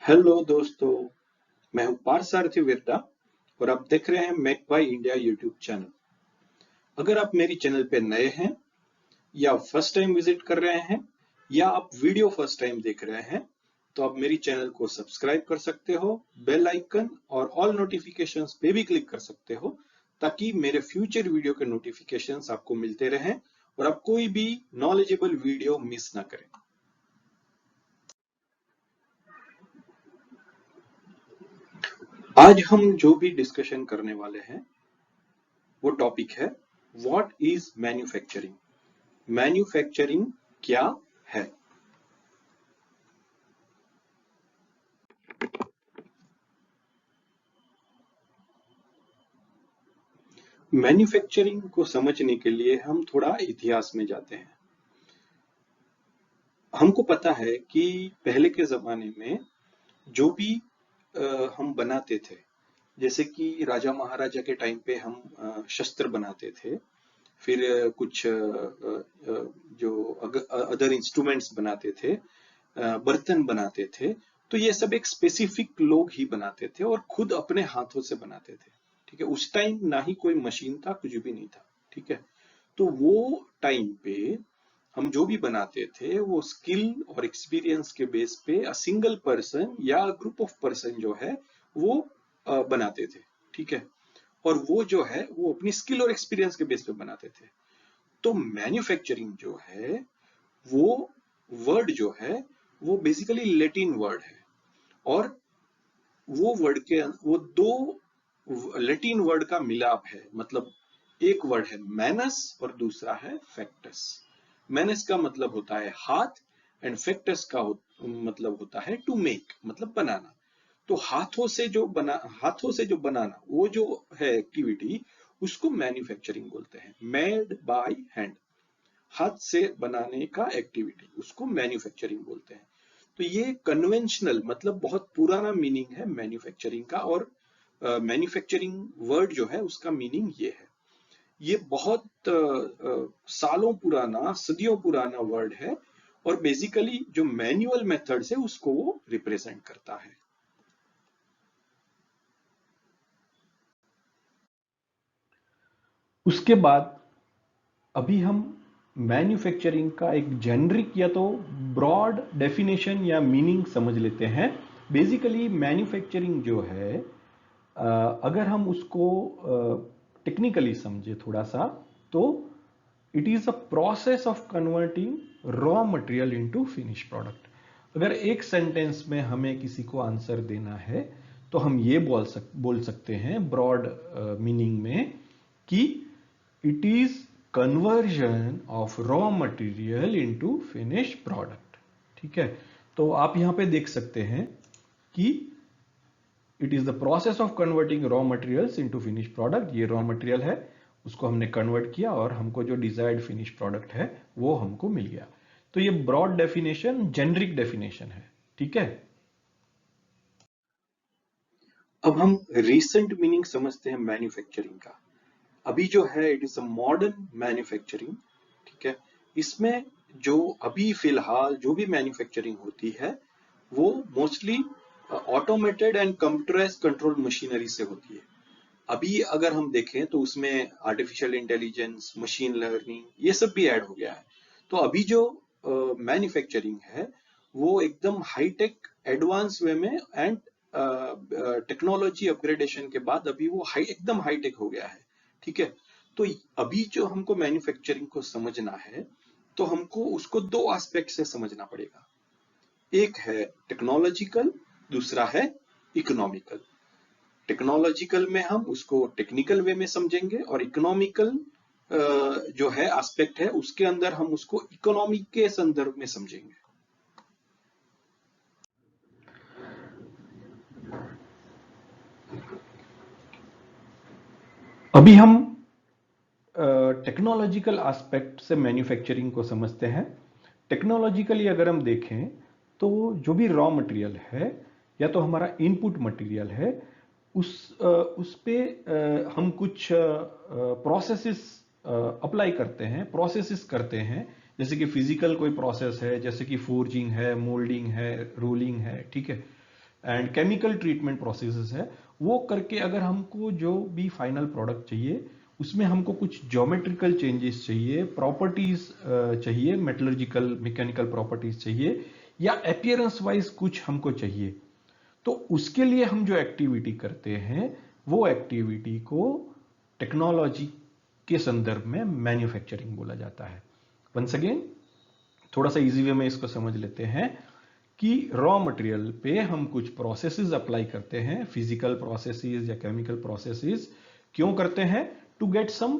Hello दोस्तों, मैं हूं पार्थसारथी विरटा और आप देख रहे हैं make by India YouTube channel. अगर आप मेरी चैनल पे नए हैं या फर्स्ट टाइम विजिट कर रहे हैं या आप वीडियो फर्स्ट टाइम देख रहे हैं तो आप मेरी चैनल को सब्सक्राइब कर सकते हो, बेल आइकन और ऑल नोटिफिकेशंस पे भी क्लिक कर सकते हो ताकि मेरे फ्यूचर वीडियो के नोटिफिकेशंस आपको मिलते रहें और आप कोई भी नॉलेजेबल वीडियो मिस ना करें। आज हम जो भी डिस्कशन करने वाले हैं वो टॉपिक है व्हाट इज मैन्युफैक्चरिंग। मैन्युफैक्चरिंग क्या है? मैन्युफैक्चरिंग को समझने के लिए हम थोड़ा इतिहास में जाते हैं। हमको पता है कि पहले के जमाने में जो भी हम बनाते थे, जैसे कि राजा महाराजा के टाइम पे हम शस्त्र बनाते थे, फिर कुछ जो अदर इंस्ट्रूमेंट्स बनाते थे, बर्तन बनाते थे, तो ये सब एक स्पेसिफिक लोग ही बनाते थे और खुद अपने हाथों से बनाते थे। ठीक है, उस टाइम ना ही कोई मशीन था, कुछ भी नहीं था। ठीक है, तो वो टाइम पे हम जो भी बनाते थे वो स्किल और एक्सपीरियंस के बेस पे सिंगल पर्सन या ग्रुप ऑफ पर्सन जो है वो बनाते थे। ठीक है, और वो जो है वो अपनी स्किल और एक्सपीरियंस के बेस पे बनाते थे। तो मैन्युफैक्चरिंग जो है वो वर्ड जो है वो बेसिकली लैटिन वर्ड है और वो वर्ड के वो दो लैटिन वर्ड का मिलाप है। मतलब एक वर्ड है मैनस और दूसरा है फैक्टस। मैनस का मतलब होता है हाथ एंड फैक्टस का मतलब होता है टू मेक, मतलब बनाना। तो हाथों से जो बनाना वो जो है एक्टिविटी, उसको मैन्युफैक्चरिंग बोलते हैं। मेड बाय हैंड, हाथ से बनाने का एक्टिविटी, उसको मैन्युफैक्चरिंग बोलते हैं। तो ये कन्वेंशनल मतलब बहुत पुराना मीनिंग है मैन्युफैक्चरिंग का। और मैन्युफैक्चरिंग वर्ड जो है उसका मीनिंग ये है। ये बहुत सालों पुराना, सदियों पुराना वर्ड है और बेसिकली जो मैनुअल मेथड से उसको वो रिप्रेजेंट करता है। उसके बाद अभी हम मैन्युफैक्चरिंग का एक जेनरिक या तो ब्रॉड डेफिनेशन या मीनिंग समझ लेते हैं। बेसिकली मैन्युफैक्चरिंग जो है, अगर हम उसको टेक्निकली समझे थोड़ा सा, तो it is a process of converting raw material into finish product. अगर एक सेंटेंस में हमें किसी को आंसर देना है तो हम ये बोल सकते हैं ब्रॉड मीनिंग में कि it is conversion of raw material into finish product. ठीक है, तो आप यहां पे देख सकते हैं कि it is the process of converting raw materials into finish product. ये रॉ मटेरियल है, उसको हमने कन्वर्ट किया और हमको जो डिजायर्ड फिनिश प्रोडक्ट है वो हमको मिल गया। तो ये ब्रॉड डेफिनेशन, जेनरिक डेफिनेशन है। ठीक है, अब हम रिसेंट मीनिंग समझते हैं मैन्युफैक्चरिंग का। अभी जो है it is a modern manufacturing. ठीक है, इसमें जो अभी फिलहाल जो भी मैन्युफैक्चरिंग होती है वो mostly automated and computerised control machinery से होती है। अभी अगर हम देखें तो उसमें आर्टिफिशियल इंटेलिजेंस, मशीन लर्निंग, ये सब भी ऐड हो गया है। तो अभी जो मैन्युफैक्चरिंग है वो एकदम हाईटेक एडवांस वे में एंड टेक्नोलॉजी अपग्रेडेशन के बाद अभी वो एकदम हाईटेक हो गया है। ठीक है, तो अभी जो हमको मैन्युफैक्चरिंग को समझना है तो हमको उसको दो एस्पेक्ट से समझना पड़ेगा। एक है टेक्नोलॉजिकल, दूसरा है इकोनॉमिकल। टेक्नोलॉजिकल में हम उसको टेक्निकल वे में समझेंगे और इकोनॉमिकल जो है एस्पेक्ट है उसके अंदर हम उसको इकोनॉमी के संदर्भ में समझेंगे। अभी हम टेक्नोलॉजिकल एस्पेक्ट से मैन्युफैक्चरिंग को समझते हैं। टेक्नोलॉजिकली अगर हम देखें तो जो भी रॉ मटेरियल है या तो हमारा इनपुट मटेरियल है, उस पे हम कुछ प्रोसेसेस अप्लाई करते हैं, प्रोसेसेस करते हैं। जैसे कि फिजिकल कोई प्रोसेस है, जैसे कि फोर्जिंग है, मोल्डिंग है, रोलिंग है। ठीक है, एंड केमिकल ट्रीटमेंट प्रोसेसेस है, वो करके अगर हमको जो भी फाइनल प्रोडक्ट चाहिए उसमें हमको कुछ ज्योमेट्रिकल चेंजेस चाहिए, प्रॉपर्टीज चाहिए, मेटलर्जिकल मैकेनिकल प्रॉपर्टीज चाहिए, या अपीयरेंस वाइज कुछ हमको चाहिए, तो उसके लिए हम जो एक्टिविटी करते हैं वो एक्टिविटी को टेक्नोलॉजी के संदर्भ में मैन्युफैक्चरिंग बोला जाता है। वंस अगेन थोड़ा सा इजी वे में इसको समझ लेते हैं कि रॉ मटेरियल पे हम कुछ प्रोसेसेस अप्लाई करते हैं, फिजिकल प्रोसेसेस या केमिकल प्रोसेसेस। क्यों करते हैं? टू गेट सम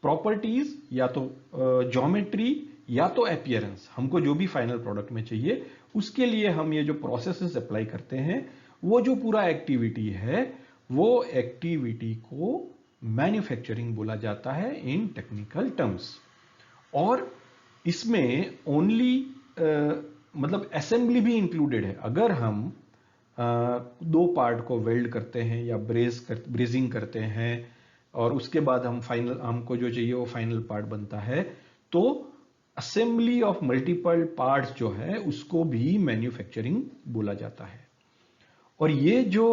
प्रॉपर्टीज, या तो ज्योमेट्री या तो अपीयरेंस, हमको जो भी फाइनल प्रोडक्ट में चाहिए उसके लिए हम ये जो प्रोसेसेस अप्लाई करते हैं, वो जो पूरा एक्टिविटी है वो एक्टिविटी को मैन्युफैक्चरिंग बोला जाता है इन टेक्निकल टर्म्स। और इसमें ओनली मतलब असेंबली भी इंक्लूडेड है। अगर हम दो पार्ट को वेल्ड करते हैं या ब्रेजिंग करते हैं और उसके बाद हम फाइनल, हमको जो चाहिए वो फाइनल पार्ट बनता है, तो असेंबली ऑफ मल्टीपल पार्ट्स जो है उसको भी मैन्युफैक्चरिंग बोला जाता है। और ये जो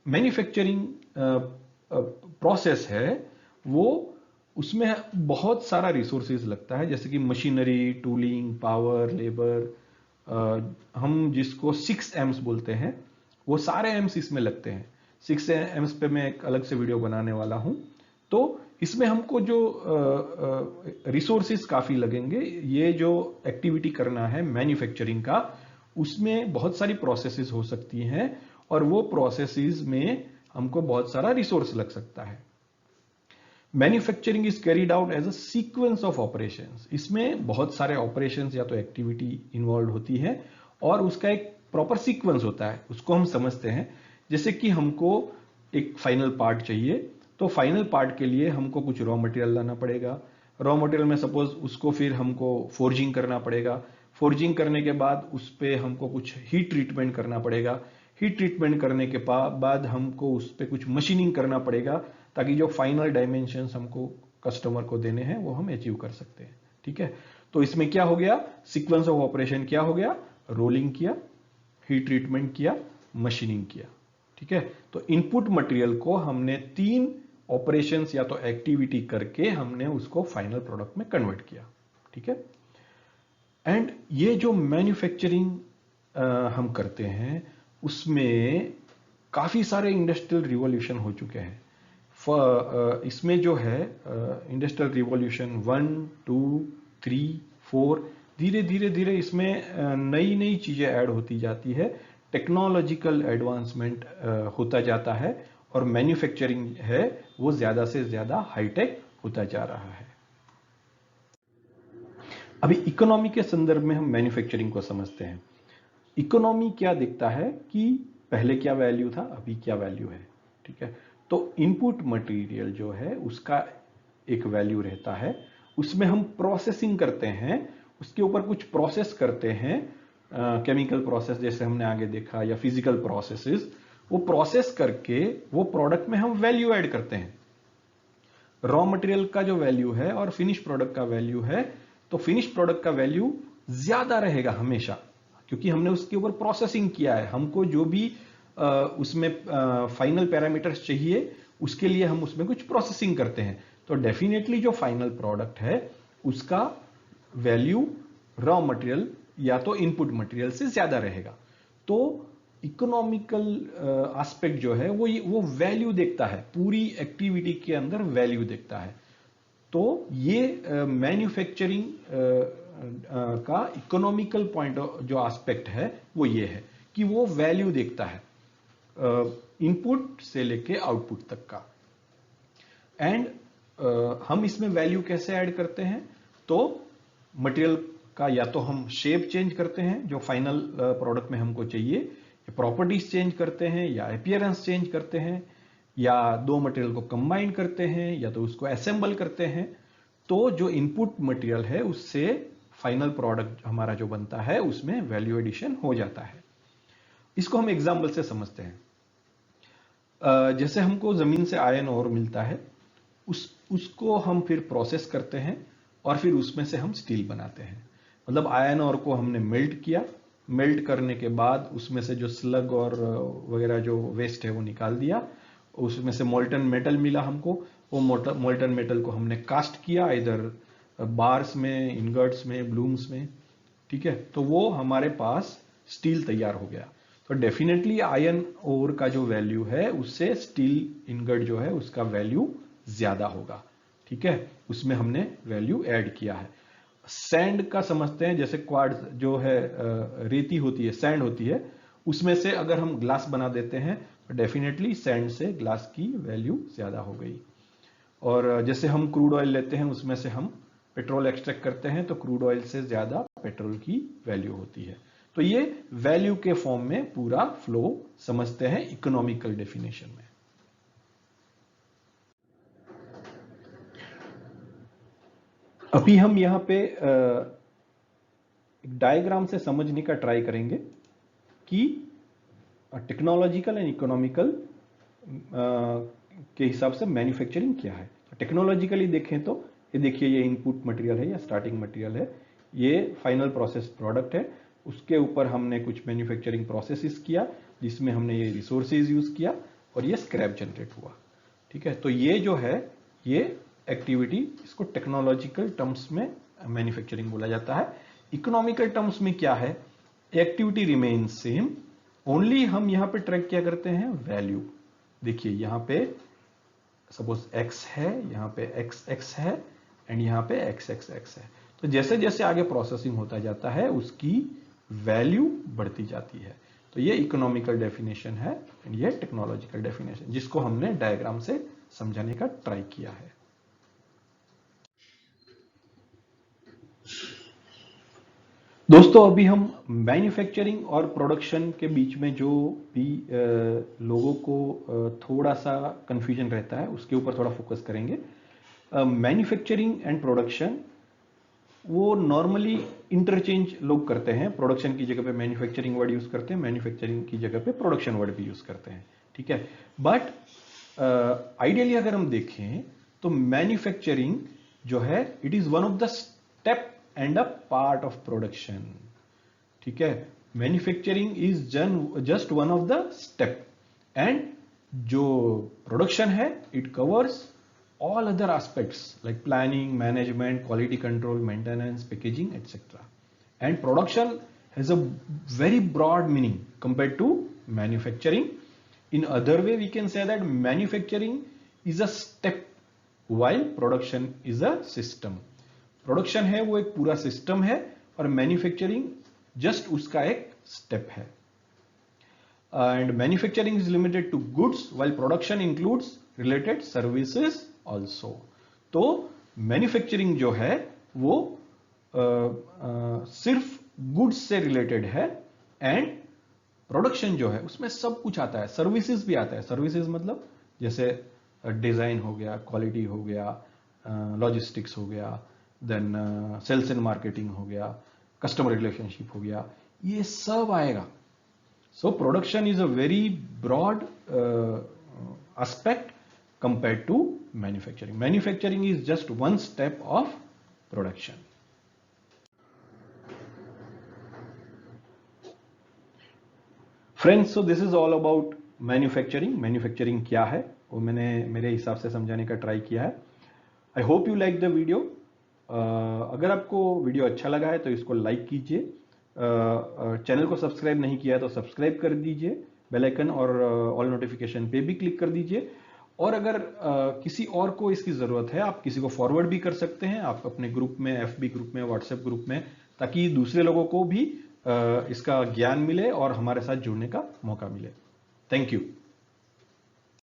मैन्युफैक्चरिंग प्रोसेस है वो, उसमें बहुत सारा रिसोर्सेज लगता है, जैसे कि मशीनरी, टूलिंग, पावर, लेबर, हम जिसको 6 एम्स बोलते हैं, वो सारे एम्स इसमें लगते हैं। 6 एम्स पे मैं एक अलग से वीडियो बनाने वाला हूं। तो इसमें हमको जो रिसोर्सेज काफी लगेंगे। ये जो एक्टिविटी करना है मैन्युफैक्चरिंग का, उसमें बहुत सारी प्रोसेसेस हो सकती हैं और वो प्रोसेसेस में हमको बहुत सारा रिसोर्स लग सकता है। Manufacturing is carried out as a sequence of operations. इसमें बहुत सारे ऑपरेशंस या तो एक्टिविटी इन्वॉल्व होती है और उसका एक प्रॉपर सीक्वेंस होता है, उसको हम समझते हैं। जैसे कि हमको एक फाइनल पार्ट चाहिए, तो फाइनल पार्ट के लिए हमको कुछ रॉ मटेरियल लाना पड़ेगा। रॉ मटेरियल में सपोज उसको फिर हमको फोर्जिंग करना पड़ेगा। फोर्जिंग करने के बाद उस पर हमको कुछ हीट ट्रीटमेंट करना पड़ेगा। हीट ट्रीटमेंट करने के बाद हमको उस पर कुछ मशीनिंग करना पड़ेगा, ताकि जो फाइनल डायमेंशंस हमको कस्टमर को देने हैं वो हम अचीव कर सकते हैं। ठीक है, तो इसमें क्या हो गया, सीक्वेंस ऑफ ऑपरेशन क्या हो गया, रोलिंग किया, हीट ट्रीटमेंट किया, मशीनिंग किया। ठीक है, तो इनपुट मटेरियल को हमने 3 ऑपरेशंस या तो एक्टिविटी करके हमने उसको फाइनल प्रोडक्ट में कन्वर्ट किया। ठीक है, एंड ये जो मैन्युफैक्चरिंग हम करते हैं उसमें काफी सारे इंडस्ट्रियल रिवॉल्यूशन हो चुके हैं। इसमें जो है इंडस्ट्रियल रिवॉल्यूशन 1, 2, 3, 4, धीरे धीरे धीरे इसमें नई नई चीजें ऐड होती जाती है, टेक्नोलॉजिकल एडवांसमेंट होता जाता है और मैन्युफैक्चरिंग है वो ज्यादा से ज्यादा हाईटेक होता जा रहा है। अभी इकोनॉमी के संदर्भ में हम मैन्युफैक्चरिंग को समझते हैं। इकोनॉमी क्या दिखता है कि पहले क्या वैल्यू था, अभी क्या वैल्यू है। ठीक है, तो इनपुट मटेरियल जो है उसका एक वैल्यू रहता है, उसमें हम प्रोसेसिंग करते हैं, उसके ऊपर कुछ प्रोसेस करते हैं, केमिकल प्रोसेस जैसे हमने आगे देखा, या फिजिकल प्रोसेसेस, वो प्रोसेस करके वो प्रोडक्ट में हम वैल्यू ऐड करते हैं। रॉ मटेरियल का जो वैल्यू है और फिनिश प्रोडक्ट का वैल्यू है, तो फिनिश प्रोडक्ट का वैल्यू ज्यादा रहेगा हमेशा, क्योंकि हमने उसके ऊपर प्रोसेसिंग किया है। हमको जो भी उसमें फाइनल पैरामीटर्स चाहिए उसके लिए हम उसमें कुछ प्रोसेसिंग करते हैं, तो डेफिनेटली जो फाइनल प्रोडक्ट है उसका वैल्यू रॉ मटेरियल या तो इनपुट मटेरियल से ज्यादा रहेगा। तो इकोनॉमिकल एस्पेक्ट जो है वो वैल्यू देखता है, पूरी एक्टिविटी के अंदर वैल्यू देखता है। तो ये मैन्युफैक्चरिंग का इकोनॉमिकल पॉइंट जो एस्पेक्ट है वो ये है कि वो वैल्यू देखता है इनपुट से लेके आउटपुट तक का। एंड हम इसमें वैल्यू कैसे ऐड करते हैं, तो मटेरियल का या तो हम शेप चेंज करते हैं जो फाइनल प्रोडक्ट में हमको चाहिए, प्रॉपर्टीज चेंज करते हैं, या अपीयरेंस चेंज करते हैं, या दो मटेरियल को कंबाइन करते हैं, या तो उसको असेंबल करते हैं। तो जो इनपुट मटेरियल है उससे फाइनल प्रोडक्ट हमारा जो बनता है उसमें वैल्यू एडिशन हो जाता है। इसको हम एग्जाम्पल से समझते हैं। जैसे हमको जमीन से आयरन ओर मिलता है, उसको हम फिर प्रोसेस करते हैं और फिर उसमें से हम स्टील बनाते हैं। मतलब आयरन ओर को हमने मेल्ट किया, मेल्ट करने के बाद उसमें से जो स्लग और वगैरह जो वेस्ट है वो निकाल दिया, उसमें से मोल्टन मेटल मिला हमको, वो मोल्टन मेटल को हमने कास्ट किया इधर बार्स में, इनगर्ट्स में, ब्लूम्स में, ठीक है, तो वो हमारे पास स्टील तैयार हो गया। तो डेफिनेटली आयरन ओर का जो वैल्यू है उससे स्टील इनगट जो है उसका वैल्यू ज्यादा होगा, ठीक है, उसमें हमने वैल्यू ऐड किया है। सैंड का समझते हैं, जैसे क्वार्ट्ज जो है रेती होती है, सैंड होती है, उसमें से अगर हम ग्लास बना देते हैं तो डेफिनेटली सैंड से ग्लास की वैल्यू ज्यादा हो गई। और जैसे हम क्रूड ऑयल लेते हैं उसमें से हम पेट्रोल एक्सट्रैक्ट करते हैं तो क्रूड ऑयल से ज्यादा पेट्रोल की वैल्यू होती है। तो ये वैल्यू के फॉर्म में पूरा फ्लो समझते हैं इकोनॉमिकल डेफिनेशन में। अभी हम यहां पे एक डायग्राम से समझने का ट्राई करेंगे कि टेक्नोलॉजिकल एंड इकोनॉमिकल के हिसाब से मैन्युफैक्चरिंग क्या है। टेक्नोलॉजिकली देखें तो ये देखिए, ये इनपुट मटेरियल है या स्टार्टिंग मटेरियल है, ये फाइनल प्रोसेस प्रोडक्ट है, उसके ऊपर हमने कुछ मैन्युफैक्चरिंग प्रोसेसेस किया जिसमें हमने ये रिसोर्सेज यूज किया और ये स्क्रैप जनरेट हुआ, ठीक है। तो ये जो है ये एक्टिविटी, इसको टेक्नोलॉजिकल टर्म्स में मैन्युफैक्चरिंग बोला जाता है। इकोनॉमिकल टर्म्स में क्या है, एक्टिविटी रिमेन सेम, ओनली हम यहां पे ट्रैक क्या करते हैं, वैल्यू। देखिए यहां पे सपोज x है, यहां पे x है एंड यहां पे x है। तो जैसे जैसे आगे प्रोसेसिंग होता जाता है उसकी वैल्यू बढ़ती जाती है। तो ये इकोनॉमिकल डेफिनेशन है एंड ये टेक्नोलॉजिकल डेफिनेशन, जिसको हमने डायग्राम से समझाने का ट्राई किया है। दोस्तों अभी हम मैन्युफैक्चरिंग और प्रोडक्शन के बीच में जो भी लोगों को थोड़ा सा कंफ्यूजन रहता है उसके ऊपर थोड़ा फोकस करेंगे। मैन्युफैक्चरिंग एंड प्रोडक्शन वो नॉर्मली इंटरचेंज लोग करते हैं, प्रोडक्शन की जगह पे मैन्युफैक्चरिंग वर्ड यूज करते हैं, मैन्युफैक्चरिंग की जगह पे प्रोडक्शन वर्ड भी यूज करते हैं, ठीक है। बट आइडियली अगर हम देखें तो मैन्युफैक्चरिंग जो है it is one of the step and a part of production, ठीक है। Manufacturing is just one of the step and जो प्रोडक्शन है it covers all other aspects like planning, management, quality control, maintenance, packaging, etc. And production has a very broad meaning compared to manufacturing. In other way, we can say that manufacturing is a step while production is a system. Production है वो एक पूरा system है और manufacturing just उसका एक step है. And manufacturing is limited to goods while production includes related services also. तो मैन्युफैक्चरिंग जो है वो सिर्फ गुड्स से रिलेटेड है एंड प्रोडक्शन जो है उसमें सब कुछ आता है, सर्विसेज भी आता है। सर्विसेज मतलब जैसे डिजाइन हो गया, क्वालिटी हो गया, लॉजिस्टिक्स हो गया, देन सेल्स एंड मार्केटिंग हो गया, कस्टमर रिलेशनशिप हो गया, ये सब आएगा। So production is a very broad aspect compared to manufacturing. Manufacturing is just one step of production. Friends, so this is all about manufacturing. Manufacturing क्या है वो मैंने मेरे हिसाब से समझाने का ट्राई किया है। I hope you like the video. अगर आपको वीडियो अच्छा लगा है तो इसको लाइक कीजिए, चैनल को सब्सक्राइब नहीं किया है तो सब्सक्राइब कर दीजिए, बेल आइकन और ऑल नोटिफिकेशन पे भी क्लिक कर दीजिए। और अगर किसी और को इसकी जरूरत है आप किसी को फॉरवर्ड भी कर सकते हैं, आप अपने ग्रुप में, एफबी ग्रुप में, व्हाट्सएप ग्रुप में, ताकि दूसरे लोगों को भी इसका ज्ञान मिले और हमारे साथ जुड़ने का मौका मिले। Thank you.